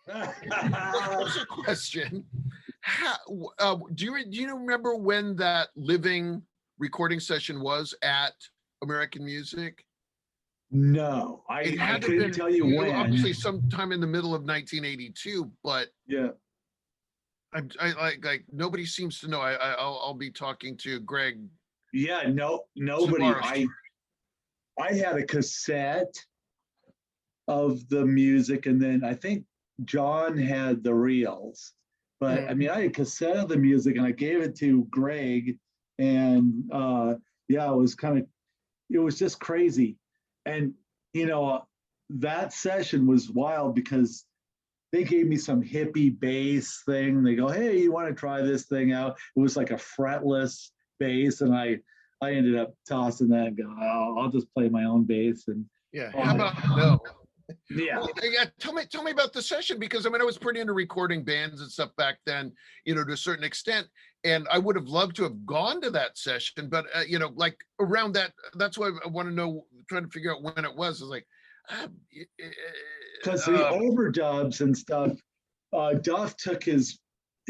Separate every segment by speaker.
Speaker 1: Here's a question. How, do you remember when that living recording session was at American Music?
Speaker 2: No,
Speaker 1: It
Speaker 2: I
Speaker 1: had to have
Speaker 2: couldn't
Speaker 1: been,
Speaker 2: tell you when.
Speaker 1: obviously sometime in the middle of 1982, but
Speaker 2: Yeah.
Speaker 1: I like nobody seems to know. I'll be talking to Greg
Speaker 2: Yeah, no, nobody.
Speaker 1: tomorrow.
Speaker 2: I had a cassette of the music, and then I think John had the reels. But I mean, I had a cassette of the music, and I gave it to Greg, and yeah, it was just crazy. And you know, that session was wild because they gave me some hippie bass thing. They go, "Hey, you want to try this thing out?" It was like a fretless bass, and I ended up tossing that and go, "Oh, I'll just play my own bass." And
Speaker 1: Yeah, how about no?
Speaker 2: yeah,
Speaker 1: Well, yeah, tell me about the session, because I mean I was pretty into recording bands and stuff back then, to a certain extent, and I would have loved to have gone to that session, but like around that, that's why I want to know, trying to figure out when it was. I was like,
Speaker 2: because the overdubs and stuff, Duff took his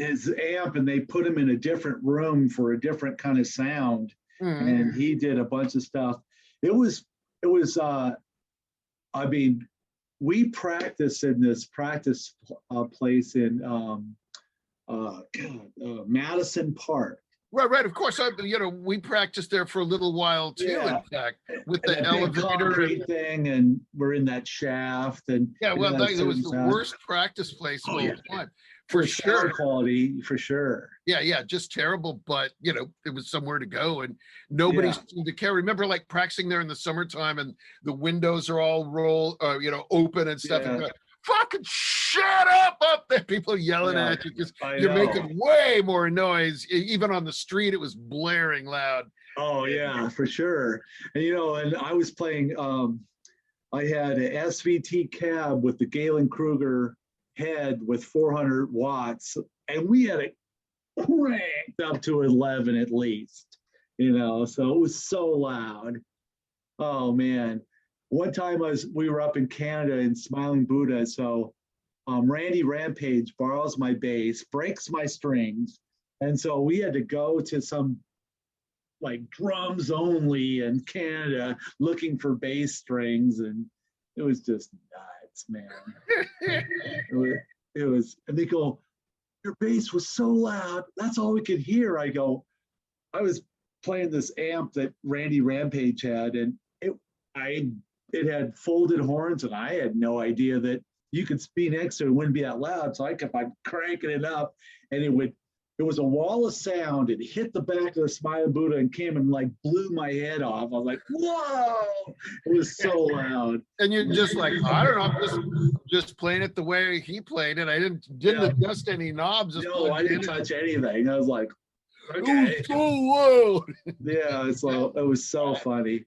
Speaker 2: amp and they put him in a different room for a different kind of sound, and he did a bunch of stuff. It was I mean, we practiced in this practice place in Madison Park.
Speaker 1: right, of course. We practiced there for a little while too.
Speaker 2: Yeah.
Speaker 1: In fact, with the
Speaker 2: And
Speaker 1: elevator
Speaker 2: thing, and we're in that shaft, and
Speaker 1: yeah, well, it was the
Speaker 2: sound.
Speaker 1: worst practice place of all time,
Speaker 2: For
Speaker 1: for sure.
Speaker 2: quality, for sure.
Speaker 1: Yeah, just terrible. But it was somewhere to go, and nobody seemed to care. Remember, like practicing there in the summertime, and the windows are all open and stuff. And fucking shut up there! People yelling at you because you're making way more noise. Even on the street, it was blaring loud.
Speaker 2: Oh yeah, for sure. And and I was playing. I had an SVT cab with the Galen Kruger head with 400 watts, and we had it cranked up to 11 at least. So it was so loud. Oh man. One time we were up in Canada in Smiling Buddha. So Randy Rampage borrows my bass, breaks my strings. And so we had to go to some like drums only in Canada looking for bass strings. And it was just nuts, man. it was, and they go, "Your bass was so loud. That's all we could hear." I go, I was playing this amp that Randy Rampage had, and it had folded horns, and I had no idea that you could be next to it, wouldn't be that loud. So I kept on cranking it up, and it was a wall of sound. It hit the back of the Smiling Buddha and came and like blew my head off. I was like, whoa, it was so loud.
Speaker 1: And you're just like, I don't know, I'm just playing it the way he played it. I didn't adjust any knobs.
Speaker 2: No, I didn't touch anything. I was like, okay.
Speaker 1: It was so loud.
Speaker 2: Yeah, it was so funny.